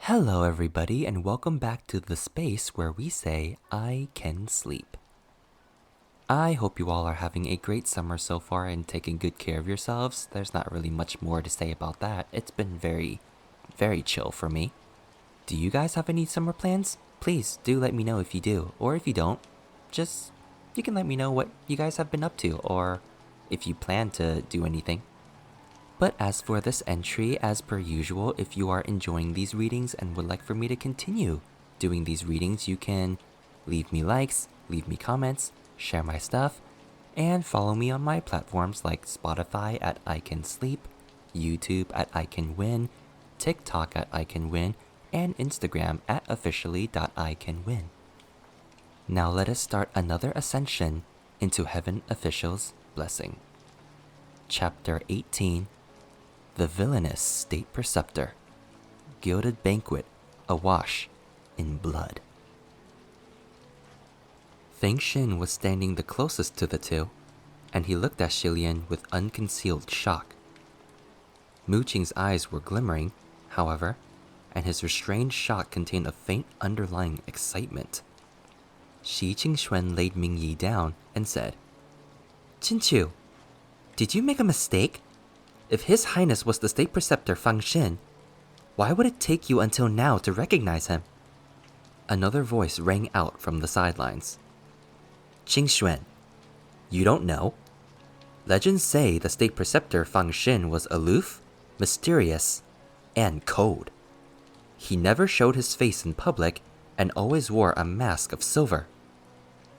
Hello everybody and welcome back to the space where we say, I can sleep. I hope you all are having a great summer so far and taking good care of yourselves. There's not really much more to say about that. It's been very chill for me. Do you guys have any summer plans? Please do let me know if you do, or if you don't, you can let me know what you guys have been up to, or if you plan to do anything. But as for this entry, as per usual, if you are enjoying these readings and would like for me to continue doing these readings, you can leave me likes, leave me comments, share my stuff, and follow me on my platforms like Spotify at iKenSleep, YouTube at iKenWin, TikTok at iKenWin, and Instagram at officially.iKenWin. Now let us start another ascension into Heaven Official's blessing. Chapter 18, The Villainous State Preceptor, Gilded Banquet Awash in Blood. Feng Xin was standing the closest to the two, and he looked at Shilian with unconcealed shock. Mu Qing's eyes were glimmering, however, and his restrained shock contained a faint underlying excitement. Shi Qingxuan laid Mingyi down and said, "Qinchu, did you make a mistake? If His Highness was the State Preceptor Feng Xin, why would it take you until now to recognize him?" Another voice rang out from the sidelines. "Qingxuan, you don't know? Legends say the State Preceptor Feng Xin was aloof, mysterious, and cold. He never showed his face in public and always wore a mask of silver.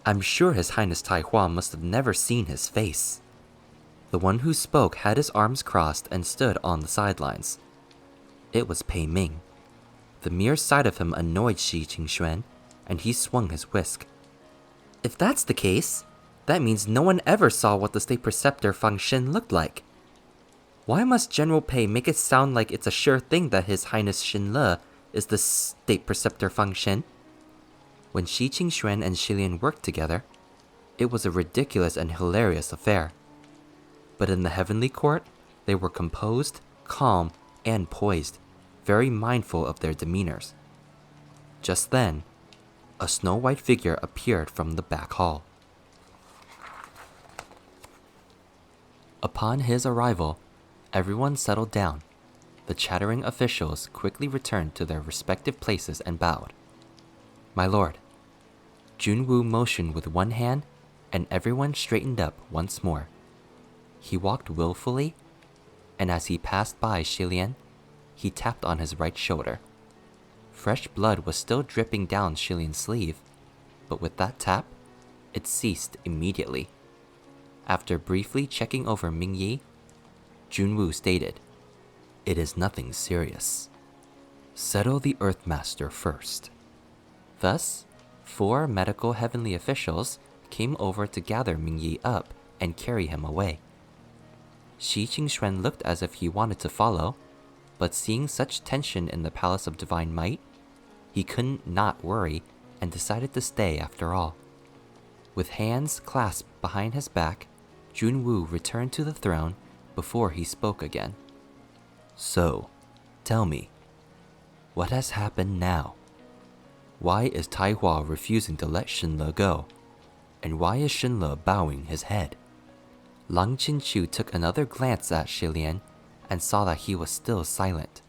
I'm sure His Highness Tai Hua must have never seen his face." The one who spoke had his arms crossed and stood on the sidelines. It was Pei Ming. The mere sight of him annoyed Shi Qingxuan, and he swung his whisk. "If that's the case, that means no one ever saw what the State Preceptor Feng Xin looked like. Why must General Pei make it sound like it's a sure thing that His Highness Xin Le is the State Preceptor Feng Xin?" When Shi Qingxuan and Shilian worked together, it was a ridiculous and hilarious affair. But in the heavenly court, they were composed, calm, and poised, very mindful of their demeanors. Just then, a snow-white figure appeared from the back hall. Upon his arrival, everyone settled down. The chattering officials quickly returned to their respective places and bowed. "My lord." Junwu motioned with one hand, and everyone straightened up once more. He walked willfully, and as he passed by Shilian, he tapped on his right shoulder. Fresh blood was still dripping down Shilian's sleeve, but with that tap, it ceased immediately. After briefly checking over Mingyi, Junwu stated, "It is nothing serious. Settle the Earthmaster first." Thus, 4 medical heavenly officials came over to gather Mingyi up and carry him away. Shi Qingxuan looked as if he wanted to follow, but seeing such tension in the Palace of Divine Might, he couldn't not worry and decided to stay after all. With hands clasped behind his back, Junwu returned to the throne before he spoke again. "So, tell me, what has happened now? Why is Tai Hua refusing to let Shenle go? And why is Shenle bowing his head?" Lang Qinchu took another glance at Shilian and saw that he was still silent.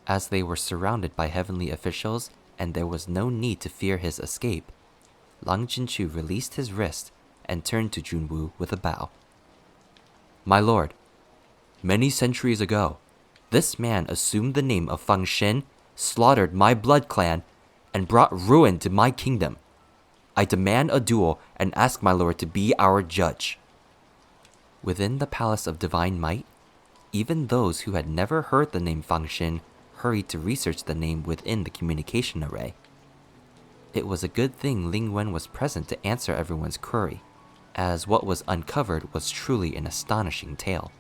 As they were surrounded by heavenly officials and there was no need to fear his escape, Lang Qinchu released his wrist and turned to Junwu with a bow. "My lord, many centuries ago, this man assumed the name of Feng Xin, slaughtered my blood clan, and brought ruin to my kingdom. I demand a duel and ask my lord to be our judge." Within the Palace of Divine Might, even those who had never heard the name Feng Xin hurried to research the name within the communication array. It was a good thing Ling Wen was present to answer everyone's query, as what was uncovered was truly an astonishing tale.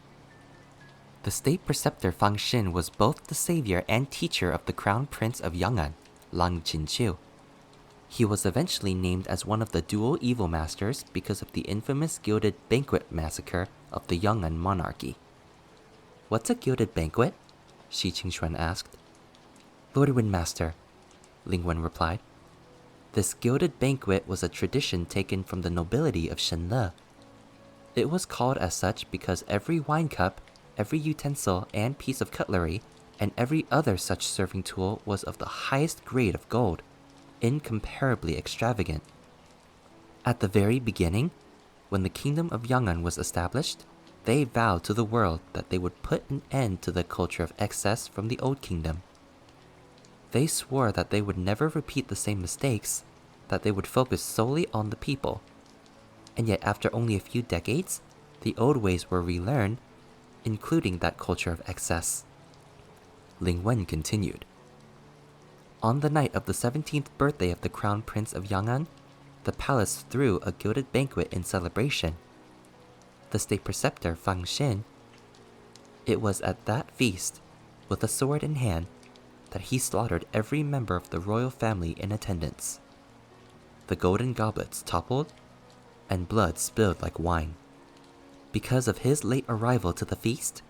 The State Preceptor Feng Xin was both the savior and teacher of the Crown Prince of Yang'an, Lang Qinqiu. He was eventually named as one of the dual evil masters because of the infamous Gilded Banquet massacre of the Yang'an monarchy. "What's a gilded banquet?" Shi Qingxuan asked. Lord Windmaster, Ling Wen replied. This gilded banquet was a tradition taken from the nobility of Shenle. It was called as such because every wine cup, every utensil and piece of cutlery, and every other such serving tool was of the highest grade of gold, incomparably extravagant. At the very beginning, when the kingdom of Yang'an was established, they vowed to the world that they would put an end to the culture of excess from the old kingdom. They swore that they would never repeat the same mistakes, that they would focus solely on the people. And yet after only a few decades, the old ways were relearned, including that culture of excess. Ling Wen continued. On the night of the 17th birthday of the Crown Prince of Yang'an, the palace threw a gilded banquet in celebration. The state preceptor Fang Xin. It was at that feast, with a sword in hand, that he slaughtered every member of the royal family in attendance. The golden goblets toppled, and blood spilled like wine. Because of his late arrival to the feast,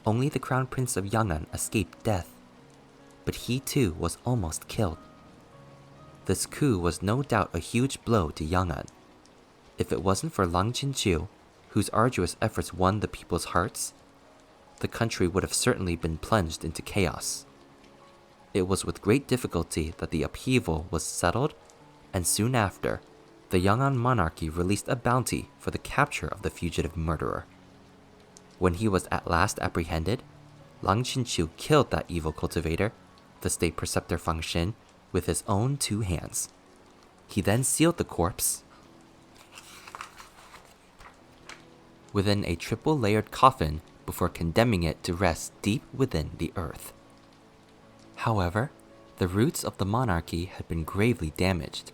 only the Crown Prince of Yang'an escaped death, but he too was almost killed. This coup was no doubt a huge blow to Yang'an. If it wasn't for Lang Qinqiu, whose arduous efforts won the people's hearts, the country would have certainly been plunged into chaos. It was with great difficulty that the upheaval was settled, and soon after, the Yang'an monarchy released a bounty for the capture of the fugitive murderer. When he was at last apprehended, Lang Qinqiu killed that evil cultivator, the state preceptor Fang Xin, with his own 2 hands. He then sealed the corpse within a triple-layered coffin before condemning it to rest deep within the earth. However, the roots of the monarchy had been gravely damaged.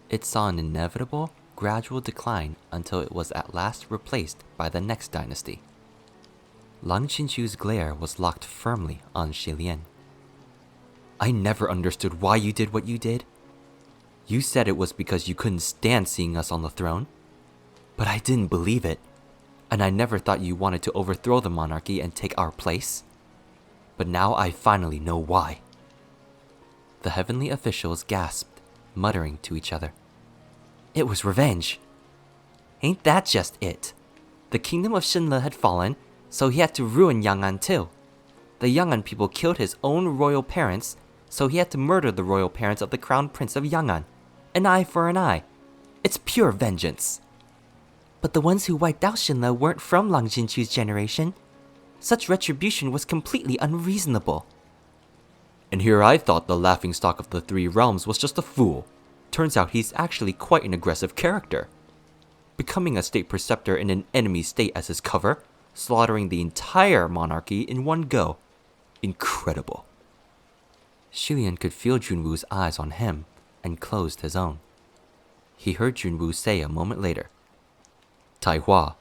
It saw an inevitable, gradual decline until it was at last replaced by the next dynasty. Lang Qinqiu's glare was locked firmly on Shilian. I never understood why you did what you did. You said it was because you couldn't stand seeing us on the throne. But I didn't believe it, and I never thought you wanted to overthrow the monarchy and take our place. But now I finally know why. The heavenly officials gasped, muttering to each other. It was revenge. Ain't that just it? The kingdom of Shenle had fallen, so he had to ruin Yang'an too. The Yang'an people killed his own royal parents, so he had to murder the royal parents of the crown prince of Yang'an. An eye for an eye. It's pure vengeance. But the ones who wiped out Shenle weren't from Lang Jinchu's generation. Such retribution was completely unreasonable. And here I thought the laughingstock of the 3 realms was just a fool. Turns out he's actually quite an aggressive character. Becoming a state preceptor in an enemy state as his cover, slaughtering the entire monarchy in one go. Incredible. Shilian could feel Junwu's eyes on him and closed his own. He heard Junwu say a moment later, Taihua,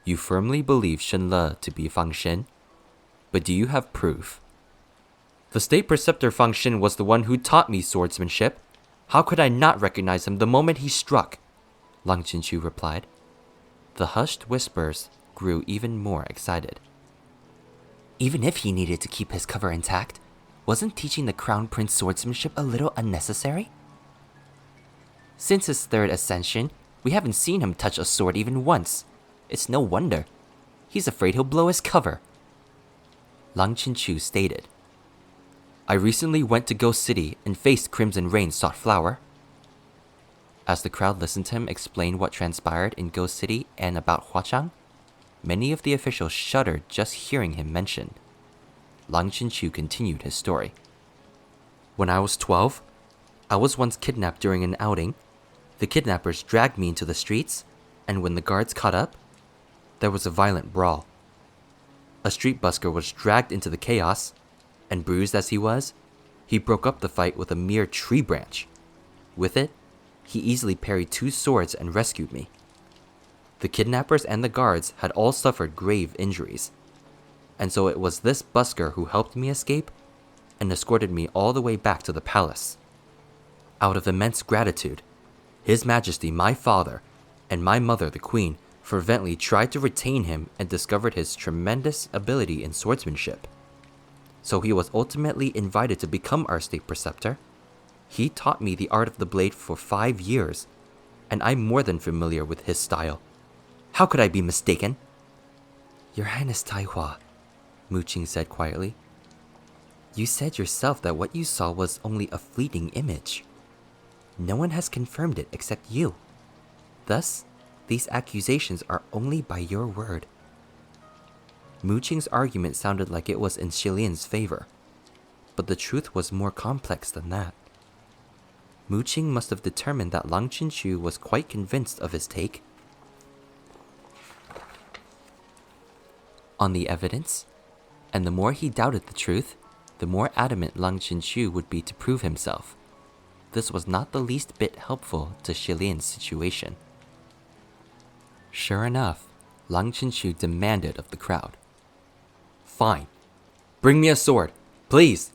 you firmly believe Shenle to be Fang Xin, but do you have proof? The state preceptor Fang Xin was the one who taught me swordsmanship. How could I not recognize him the moment he struck? Lang Qinqiu replied. The hushed whispers grew even more excited. Even if he needed to keep his cover intact, wasn't teaching the crown prince swordsmanship a little unnecessary? Since his 3rd ascension, we haven't seen him touch a sword even once. It's no wonder. He's afraid he'll blow his cover. Lang Qinqiu stated. I recently went to Ghost City and faced Crimson Rain's sought flower. As the crowd listened to him explain what transpired in Ghost City and about Huachang, many of the officials shuddered just hearing him mentioned. Lang Qinqiu continued his story. When I was 12, I was once kidnapped during an outing. The kidnappers dragged me into the streets, and when the guards caught up, there was a violent brawl. A street busker was dragged into the chaos, and bruised as he was, he broke up the fight with a mere tree branch. With it, he easily parried 2 swords and rescued me. The kidnappers and the guards had all suffered grave injuries, and so it was this busker who helped me escape and escorted me all the way back to the palace. Out of immense gratitude, His Majesty my father and my mother the queen fervently tried to retain him and discovered his tremendous ability in swordsmanship. so he was ultimately invited to become our state preceptor. He taught me the art of the blade for 5 years, and I'm more than familiar with his style. How could I be mistaken? Your Highness Taihua, Mu Qing said quietly. You said yourself that what you saw was only a fleeting image. No one has confirmed it except you. Thus, these accusations are only by your word. Mu Qing's argument sounded like it was in Xilian's favor, but the truth was more complex than that. Mu Qing must have determined that Lang Chinchu was quite convinced of his take. On the evidence, and the more he doubted the truth, the more adamant Lang Chinchu would be to prove himself. This was not the least bit helpful to Xilian's situation. Sure enough, Lang Chinchu demanded of the crowd. Fine. Bring me a sword, please.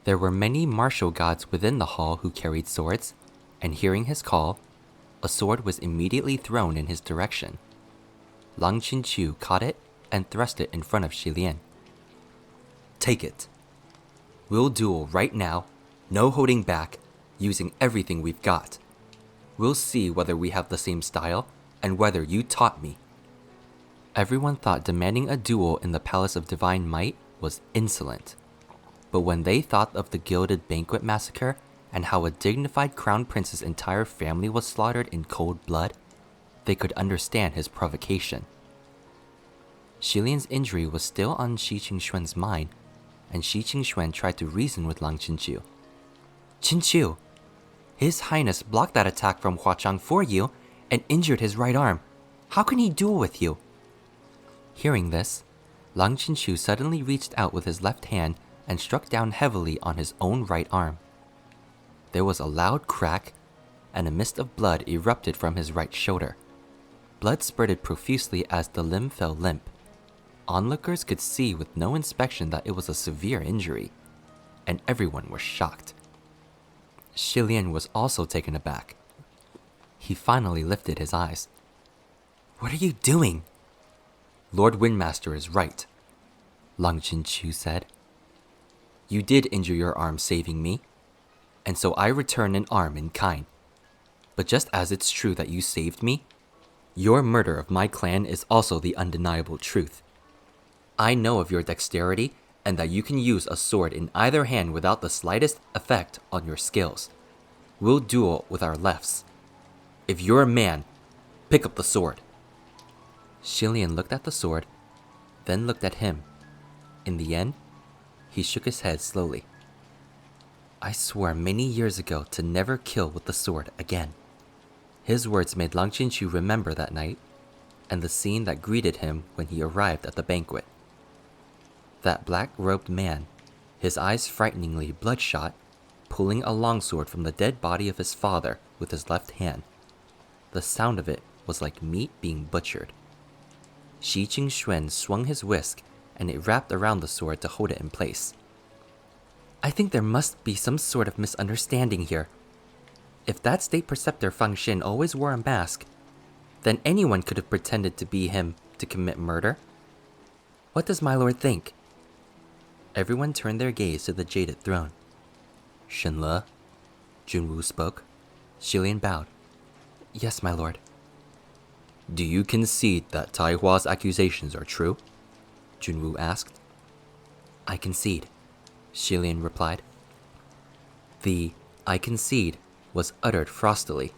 There were many martial gods within the hall who carried swords, and hearing his call, a sword was immediately thrown in his direction. Lang Chinchu caught it and thrust it in front of Xilian. Take it. We'll duel right now, no holding back, using everything we've got. We'll see whether we have the same style and whether you taught me. Everyone thought demanding a duel in the Palace of Divine Might was insolent. But when they thought of the Gilded Banquet massacre and how a dignified crown prince's entire family was slaughtered in cold blood, they could understand his provocation. Xilian's injury was still on Shi Qingxuan's mind, and Shi Qingxuan tried to reason with Lang Chinchu. Chinchu, His Highness blocked that attack from Huachang for you and injured his right arm. How can he duel with you? Hearing this, Lang Chinchu suddenly reached out with his left hand and struck down heavily on his own right arm. There was a loud crack, and a mist of blood erupted from his right shoulder. Blood spurted profusely as the limb fell limp. Onlookers could see with no inspection that it was a severe injury, and everyone was shocked. Xilian was also taken aback. He finally lifted his eyes. What are you doing? Lord Windmaster is right, Lang Chinchu said. You did injure your arm saving me, and so I return an arm in kind. But just as it's true that you saved me, your murder of my clan is also the undeniable truth. I know of your dexterity and that you can use a sword in either hand without the slightest effect on your skills. We'll duel with our lefts. If you're a man, pick up the sword. Xilian looked at the sword, then looked at him. In the end, he shook his head slowly. I swore many years ago to never kill with the sword again. His words made Lang Chinchu remember that night, and the scene that greeted him when he arrived at the banquet. That black-robed man, his eyes frighteningly bloodshot, pulling a longsword from the dead body of his father with his left hand. The sound of it was like meat being butchered. Shi Qingxuan swung his whisk, and it wrapped around the sword to hold it in place. I think there must be some sort of misunderstanding here. If that state preceptor Fang Xin always wore a mask, then anyone could have pretended to be him to commit murder. What does my lord think? Everyone turned their gaze to the jaded throne. Shenle, Junwu spoke. Xilian bowed. Yes, my lord. Do you concede that Taihua's accusations are true? Junwu asked. I concede, Xilian replied. The I concede was uttered frostily,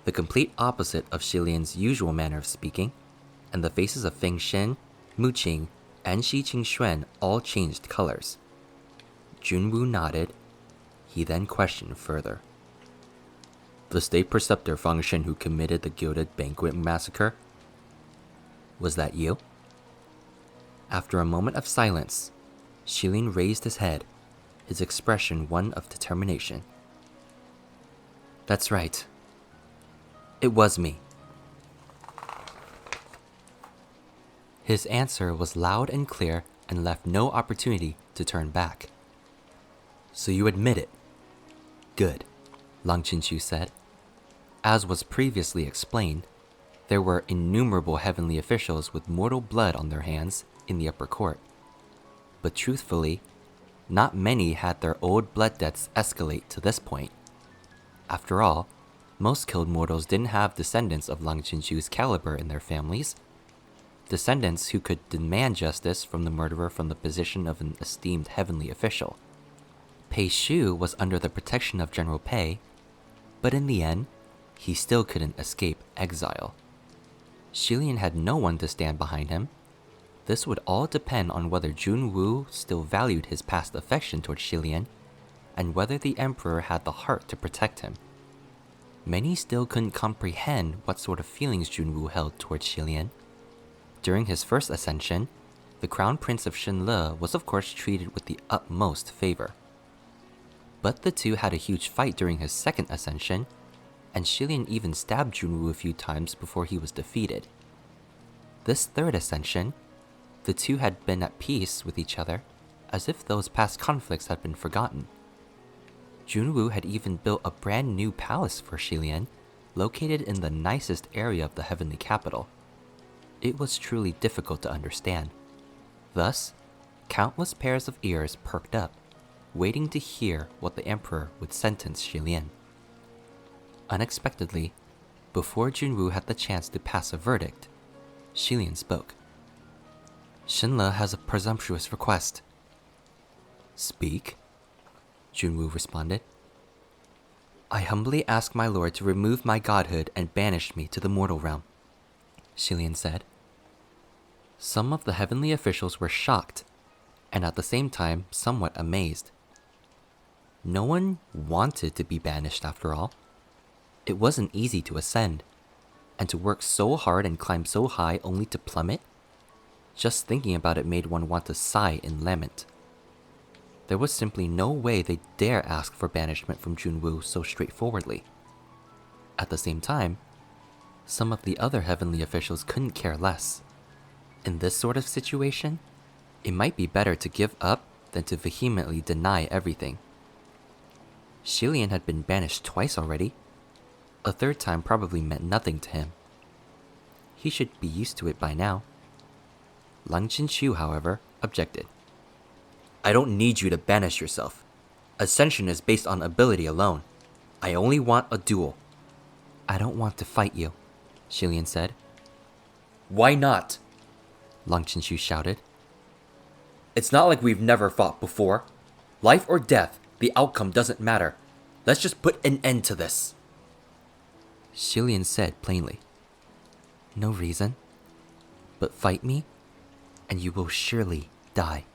the complete opposite of Xilian's usual manner of speaking, and the faces of Feng Shen, Mu Qing, and Shi Qingxuan all changed colors. Junwu nodded. He then questioned further. The state preceptor Fang Shen who committed the Gilded Banquet massacre? Was that you? After a moment of silence, Xilian raised his head, his expression one of determination. That's right. It was me. His answer was loud and clear and left no opportunity to turn back. So you admit it? Good, Lang Chinchu said. As was previously explained, there were innumerable heavenly officials with mortal blood on their hands in the upper court. But truthfully, not many had their old blood debts escalate to this point. After all, most killed mortals didn't have descendants of Lang Qinchu's caliber in their families. Descendants who could demand justice from the murderer from the position of an esteemed heavenly official. Pei Shu was under the protection of General Pei, but in the end, he still couldn't escape exile. Xilian had no one to stand behind him. This would all depend on whether Junwu still valued his past affection towards Xilian, and whether the Emperor had the heart to protect him. Many still couldn't comprehend what sort of feelings Junwu held towards Xilian. During his first ascension, the Crown Prince of Shenle was of course treated with the utmost favor. But the two had a huge fight during his second ascension, and Xilian even stabbed Junwu a few times before he was defeated. This third ascension, the two had been at peace with each other, as if those past conflicts had been forgotten. Junwu had even built a brand new palace for Xilian, located in the nicest area of the heavenly capital. It was truly difficult to understand. Thus, countless pairs of ears perked up, waiting to hear what the Emperor would sentence Xilian. Unexpectedly, before Junwu had the chance to pass a verdict, Xilian spoke. "Shenle has a presumptuous request." "Speak," Junwu responded. "I humbly ask my lord to remove my godhood and banish me to the mortal realm," Xilian said. Some of the heavenly officials were shocked, and at the same time somewhat amazed. No one wanted to be banished after all. It wasn't easy to ascend, and to work so hard and climb so high only to plummet. Just thinking about it made one want to sigh in lament. There was simply no way they'd dare ask for banishment from Junwu so straightforwardly. At the same time, some of the other heavenly officials couldn't care less. In this sort of situation, it might be better to give up than to vehemently deny everything. Xilian had been banished twice already. A third time probably meant nothing to him. He should be used to it by now. Lang Qinchu, however, objected. "I don't need you to banish yourself. Ascension is based on ability alone. I only want a duel." "I don't want to fight you," Xilian said. "Why not?" Lang Qinchu shouted. "It's not like we've never fought before. Life or death, the outcome doesn't matter. Let's just put an end to this." Xilian said plainly. "No reason, but fight me, and you will surely die."